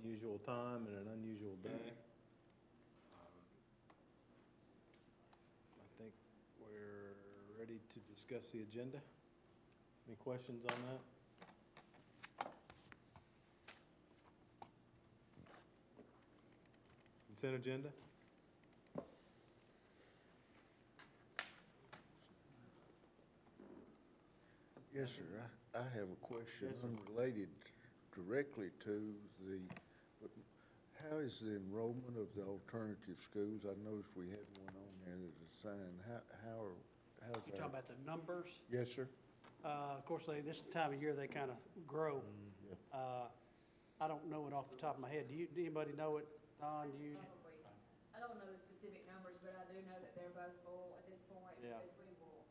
unusual time and an unusual day. I think we're ready to discuss the agenda. Any questions on that? Consent agenda? Yes, sir. I have a question Yes, sir. unrelated directly to the, but how is the enrollment of the alternative schools? I noticed we had one on there that's assigned. How's You talking that? about the numbers? Yes, sir. Of course, this is the time of year they kind of grow. I don't know it off the top of my head. Do anybody know it? Don, do you? Probably. I don't know the specific numbers, but I do know that they're both full at this point. Yeah. Because we will,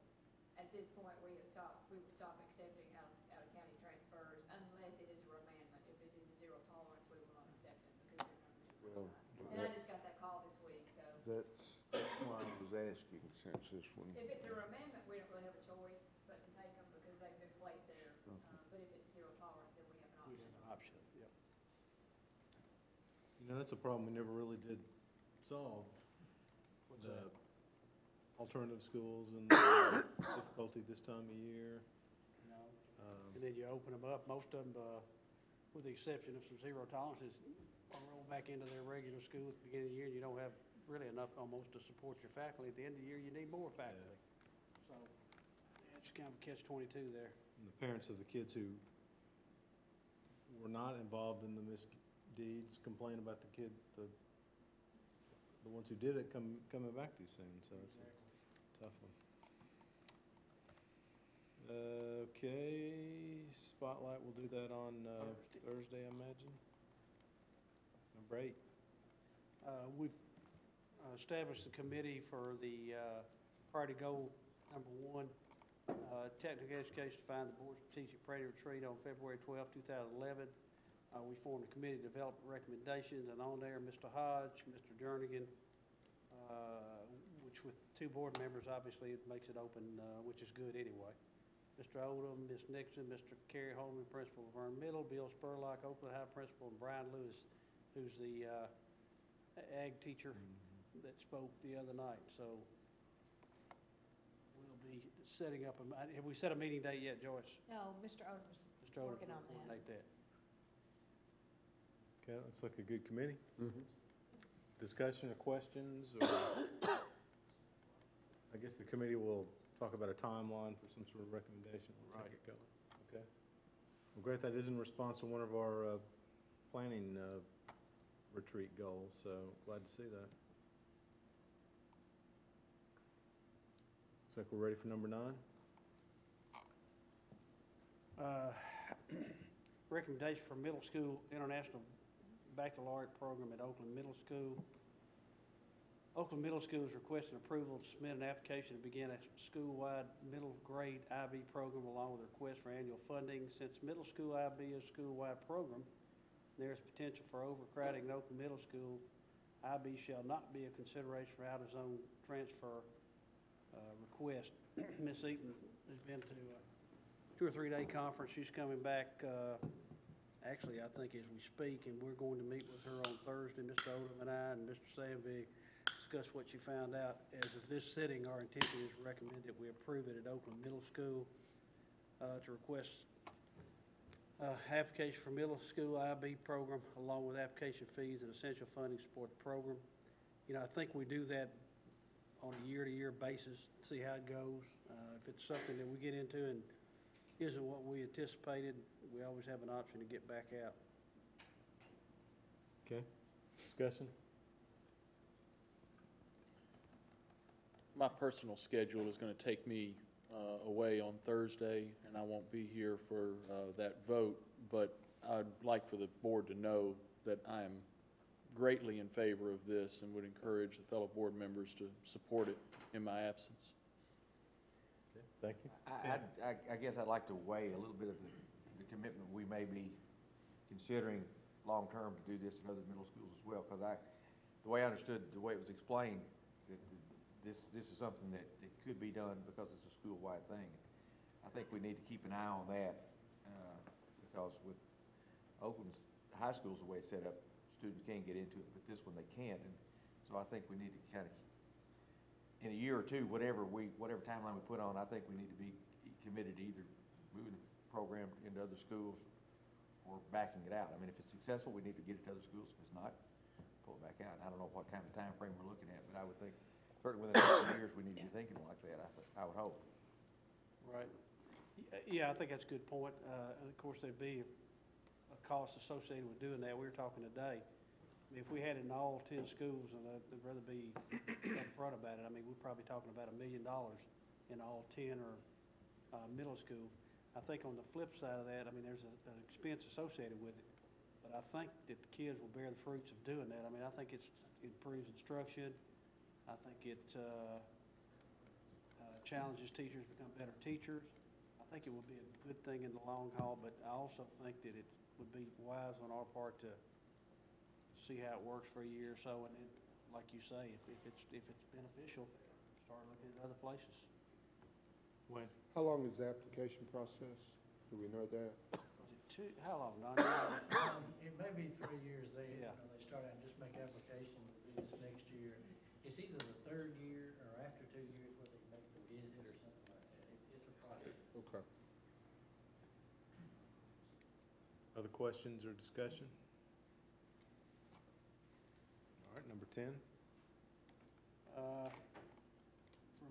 at this point, we will stop accepting out-of-county transfers unless it is a remandment. If it is a zero tolerance, we will not accept it because their numbers are Well, really high. And I just got that call this week, so. that's why I was asking since this one. If it's a remandment, we don't really have a choice but to take them because they've been placed there. But if it's zero tolerance, then we have an We option. have an option, yep. You know, that's a problem we never really did solve. What's The that? alternative schools and the difficulty this time of year. No. And then you open them up, most of them, with the exception of some zero tolerances, roll back into their regular school at the beginning of the year. You don't have really enough almost to support your faculty. At the end of the year, you need more faculty. So it's kind of a catch-22 there. And the parents of the kids who were not involved in the misdeeds complain about the ones who did it coming back too soon, so it's a tough one. Okay, spotlight, we'll do that on Thursday, I imagine. Number 8. We've established a committee for the priority goal number 1, technical education to find the board strategic priority retreat on February 12, 2011. We formed a committee to develop recommendations, and on there, Mr. Hodge, Mr. Jernigan, which with 2 board members, obviously, it makes it open, which is good anyway. Mr. Odom, Ms. Nixon, Mr. Kerry Holman, principal of Vern Middle, Bill Spurlock, Oakland High principal, and Brian Lewis, who's the ag teacher that spoke the other night. So we'll be setting up, have we set a meeting date yet, Joyce? No, Mr. Odom's Mr. Odom working on will that. coordinate that. Okay, looks like a good committee. Discussion or questions, or I guess the committee will talk about a timeline for some sort of recommendation. Let's Right. get going. Okay. Well, great. That is in response to one of our planning retreat goals, so glad to see that. Looks like we're ready for number 9. Recommendation for middle school international baccalaureate program at Oakland Middle School. Oakland Middle School is requesting approval to submit an application to begin a school-wide middle grade IB program along with a request for annual funding. Since middle school IB is a school-wide program, there is potential for overcrowding at Oakland Middle School. IB shall not be a consideration for out-of-zone transfer request. Ms. Eaton has been to a 2 or 3 day conference. She's coming back, actually, I think as we speak, and we're going to meet with her on Thursday, Mr. Odom and I and Mr. Sandvig, discuss what she found out. As of this sitting, our intention is to recommend that we approve it at Oakland Middle School to request application for middle school IB program along with application fees and essential funding to support the program. You know, I think we do that on a year-to-year basis, see how it goes. If it's something that we get into and isn't what we anticipated, we always have an option to get back out. Okay. Discussion? My personal schedule is going to take me away on Thursday, and I won't be here for that vote, but I'd like for the board to know that I am greatly in favor of this and would encourage the fellow board members to support it in my absence. Okay. Thank you. I guess I'd like to weigh a little bit of the commitment we may be considering long-term to do this in other middle schools as well, because the way I understood, the way it was explained, that this is something that could be done because it's a school-wide thing. I think we need to keep an eye on that, because with Oakland's high school's the way it's set up, students can get into it, but this one they can't. And so I think we need to kind of, in a year or two, whatever timeline we put on, I think we need to be committed to either moving the program into other schools or backing it out. I mean, if it's successful, we need to get it to other schools. If it's not, pull it back out. I don't know what kind of time frame we're looking at, but I would think certainly within a couple of years, we need to be thinking like that, I would hope. Right. Yeah, I think that's a good point. And of course, there'd be a cost associated with doing that. We were talking today. I mean, if we had it in all 10 schools, and I'd rather be upfront about it, I mean, we're probably talking about $1 million in all 10 or middle schools. I think on the flip side of that, I mean, there's an expense associated with it. But I think that the kids will bear the fruits of doing that. I mean, I think it improves instruction. I think it challenges teachers to become better teachers. I think it would be a good thing in the long haul, but I also think that it would be wise on our part to see how it works for a year or so, and then, like you say, if it's beneficial, start looking at other places. When? How long is the application process? Do we know that? Is it how long, Don? It may be 3 years. They start out and just make application to do this next year. It's either the third year or after 2 years where they make the visit or something like that. It's a process. Okay. Other questions or discussion? All right, number 10.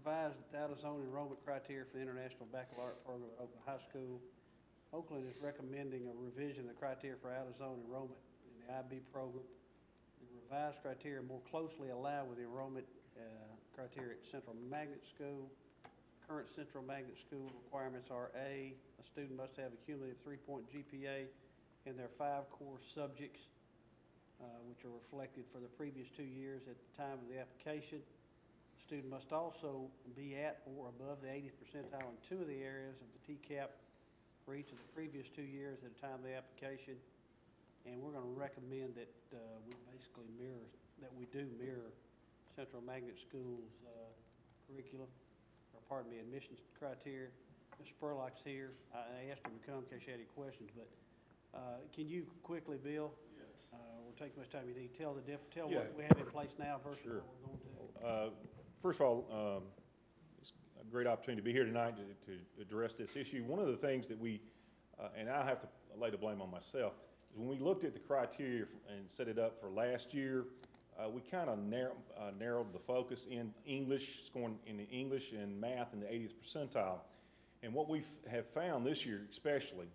Revised out-of-zone enrollment criteria for the International Baccalaureate Program at Oakland High School. Oakland is recommending a revision of the criteria for out-of-zone enrollment in the IB program. The revised criteria more closely align with the enrollment criteria at Central Magnet School. Current Central Magnet School requirements are a student must have a cumulative 3-point GPA in their 5 core subjects, which are reflected for the previous 2 years at the time of the application. Student must also be at or above the 80th percentile in 2 of the areas of the TCAP for each of the previous 2 years at the time of the application. And we're going to recommend that we do mirror Central Magnet School's curriculum, admissions criteria. Ms. Spurlock's here. I asked him to come in case you had any questions, but can you quickly, Bill? We'll take much time you need. Tell what we have in place now versus what we're going to. First of all, it's a great opportunity to be here tonight to address this issue. One of the things that we, and I have to lay the blame on myself, is when we looked at the criteria and set it up for last year, we kind of narrowed the focus in English, scoring in English and math in the 80th percentile. And what we have found this year especially,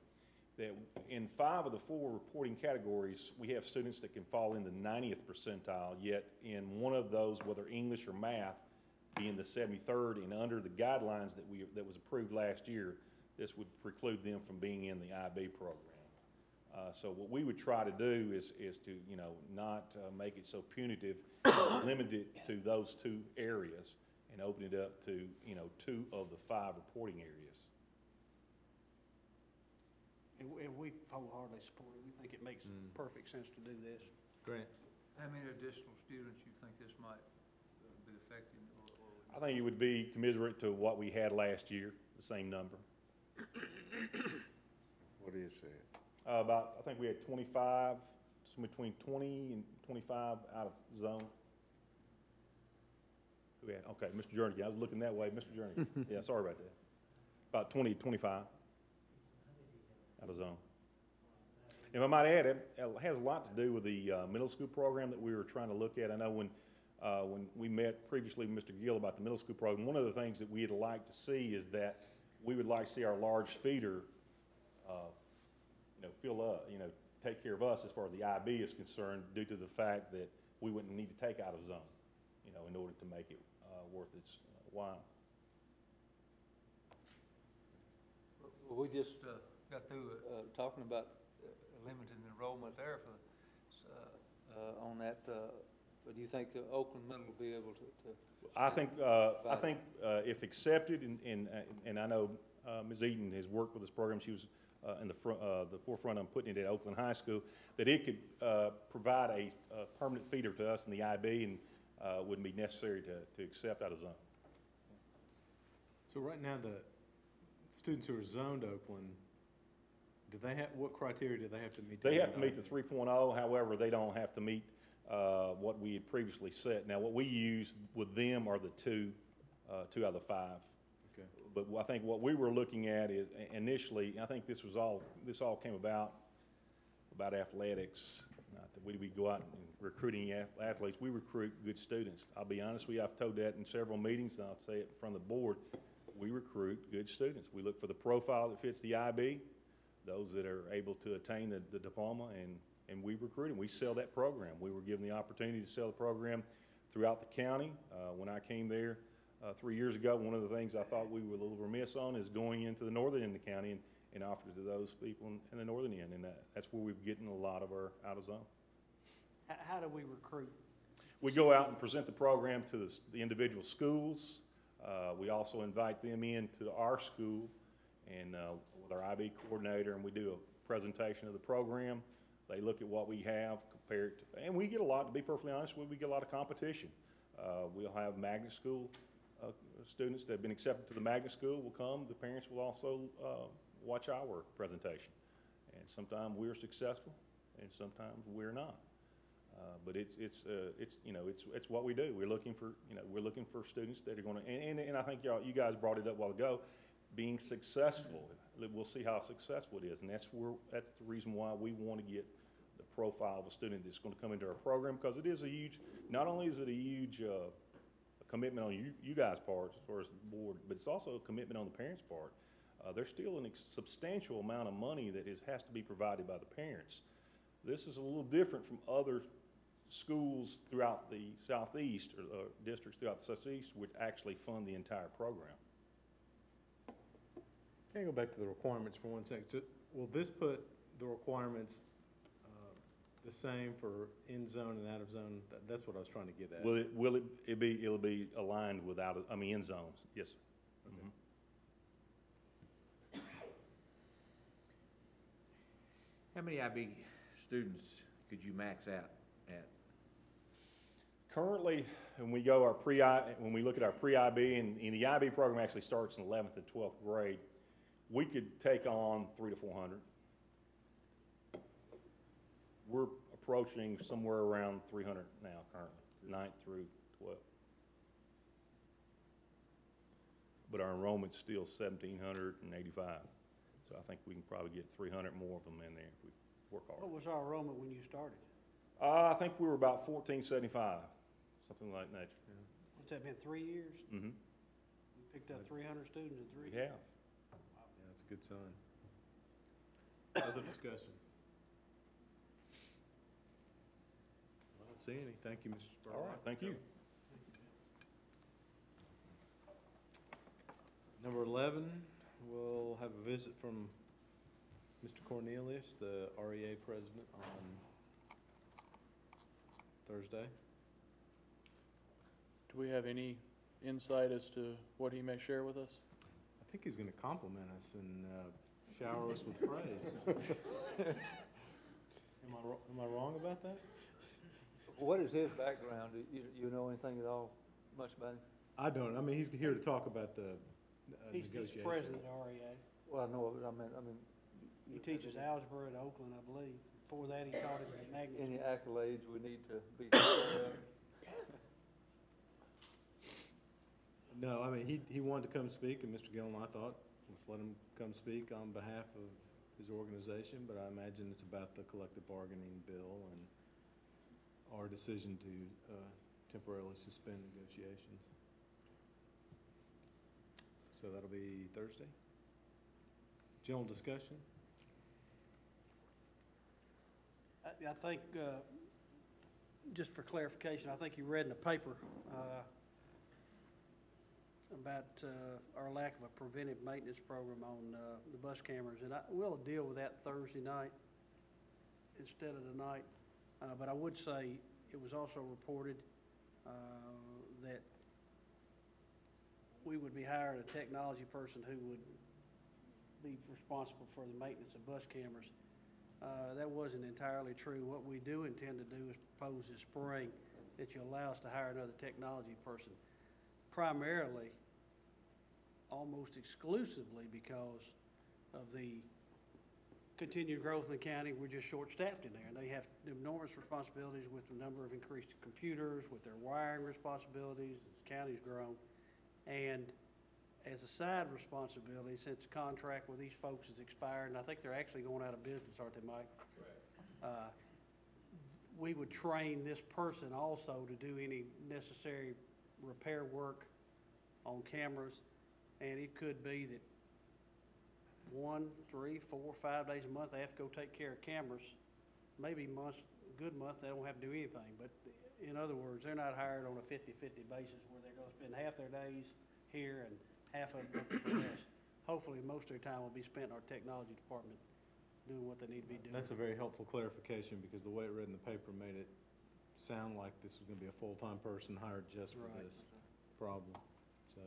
that in 5 of the 4 reporting categories, we have students that can fall in the 90th percentile, yet in one of those, whether English or math, be in the 73rd, and under the guidelines that was approved last year, this would preclude them from being in the IB program. So what we would try to do is to, not make it so punitive, limit it to those 2 areas and open it up to, 2 of the 5 reporting areas. And we wholeheartedly support it. We think it makes perfect sense to do this. Grant? How many additional students you think this might be affecting? I think it would be commensurate to what we had last year, the same number. What is that? I think we had 25, between 20 and 25 out of zone. Who had? Okay, Mr. Jernigan. I was looking that way. Mr. Jernigan. Yeah, sorry about that. About 20, 25 out of zone. And I might add, it has a lot to do with the middle school program that we were trying to look at. I know when we met previously with Mr. Gill about the middle school program, one of the things that we'd like to see is that we would like to see our large feeder, fill up, take care of us as far as the IB is concerned, due to the fact that we wouldn't need to take out of zone, in order to make it worth its while. Well, we just got through talking about limited enrollment there on that. But do you think Oakland Middle will be able to I think if accepted, and I know Ms. Eaton has worked with this program. She was in the forefront on putting it at Oakland High School, that it could provide a permanent feeder to us in the IB and wouldn't be necessary to accept out of zone. So right now, the students who are zoned Oakland, Do they have, what criteria do they have to meet? They have to meet the 3.0, however, they don't have to meet what we had previously set. Now, what we use with them are the two out of the 5. Okay. But I think what we were looking at is, initially, I think this all came about athletics. Not that we go out and recruiting athletes, we recruit good students. I'll be honest with you, I've told that in several meetings, and I'll say it from the board. We recruit good students. We look for the profile that fits the IB, those that are able to attain the diploma, and we recruit them. We sell that program. We were given the opportunity to sell the program throughout the county. When I came there 3 years ago, one of the things I thought we were a little remiss on is going into the northern end of the county and offer to those people in the northern end, and that's where we're getting a lot of our out of zone. How do we recruit? We go out and present the program to the individual schools. We also invite them into our school and with our IB coordinator, and we do a presentation of the program. They look at what we have compared to, and we get a lot, to be perfectly honest, we get a lot of competition. We'll have magnet school students that have been accepted to the magnet school will come. The parents will also watch our presentation. And sometimes we're successful, and sometimes we're not. But it's what we do. We're looking for students that are going to, and I think you guys brought it up a while ago, being successful. We'll see how successful it is, and that's the reason why we want to get the profile of a student that's going to come into our program, because it is a huge. Not only is it a huge commitment on you guys' part as far as the board, but it's also a commitment on the parents' part. There's still a substantial amount of money that has to be provided by the parents. This is a little different from other schools throughout the southeast or districts throughout the southeast which actually fund the entire program. Can I go back to the requirements for 1 second? So will this put the requirements the same for in zone and out of zone? That's what I was trying to get at. It'll be aligned with in zones? Yes, sir. Okay. Mm-hmm. How many IB students could you max out at? Currently, when we look at our pre-IB, and the IB program actually starts in 11th and 12th grade, we could take on 300 to 400. We're approaching somewhere around 300 now currently, 9th through 12th. But our enrollment's still 1,785. So I think we can probably get 300 more of them in there if we work hard. What was our enrollment when you started? I think we were about 1,475, something like that. What's that been, 3 years? Mm-hmm. We picked up 300 students in 3 We years? have. Yeah, that's a good sign. Other discussion? I don't see any. Thank you, Mr. Spurlock. All right, thank you. Number 11, we'll have a visit from Mr. Cornelius, the REA president, on Thursday. Do we have any insight as to what he may share with us? I think he's going to compliment us and shower us with praise. Am I wrong about that? What is his background? Do you know anything at all, much about him? I don't. I mean, he's here to talk about the He's negotiations. just president of REA. Well, I know, I mean. He teaches algebra at Oakland, I believe. Before that, he taught it at Magnet. Any accolades we need to be? No, I mean, he wanted to come speak, and Mr. Gillen, I thought, let's let him come speak on behalf of his organization, but I imagine it's about the collective bargaining bill and our decision to temporarily suspend negotiations. So that'll be Thursday. General discussion? I think, just for clarification, I think you read in the paper about our lack of a preventive maintenance program on the bus cameras, and we'll deal with that Thursday night instead of tonight. But I would say it was also reported that we would be hiring a technology person who would be responsible for the maintenance of bus cameras. That wasn't entirely true. What we do intend to do is propose this spring that you allow us to hire another technology person, primarily, almost exclusively because of the continued growth in the county, we're just short-staffed in there. And they have enormous responsibilities with the number of increased computers, with their wiring responsibilities, as the county's grown. And as a side responsibility, since the contract with these folks is expired, and I think they're actually going out of business, aren't they, Mike? Correct. We would train this person also to do any necessary repair work on cameras. And it could be that 1, 3, 4, 5 days a month, they have to go take care of cameras. Maybe months, good month, they don't have to do anything. But in other words, they're not hired on a 50-50 basis where they're gonna spend half their days here and half of them looking for this. Hopefully, most of their time will be spent in our technology department doing what they need to be doing. That's a very helpful clarification, because the way it read in the paper made it sound like this was gonna be a full-time person hired just for Right. this problem, so.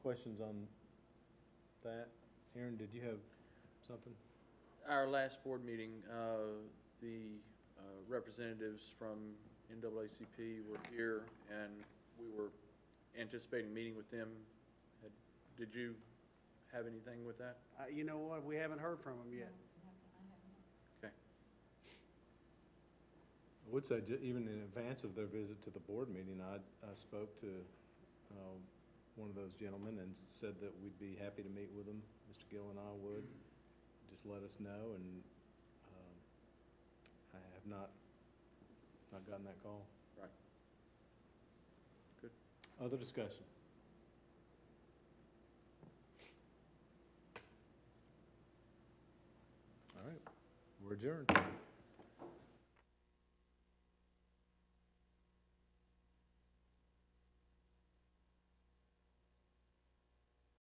Questions on that? Aaron, did you have something? Our last board meeting, the representatives from NAACP were here, and we were anticipating meeting with them. Did you have anything with that? You know what, we haven't heard from them yet. Okay. I would say, even in advance of their visit to the board meeting, I spoke to one of those gentlemen and said that we'd be happy to meet with them. Mr. Gill and I would. Just let us know, and I have not gotten that call. Right. Good. Other discussion? All right, we're adjourned.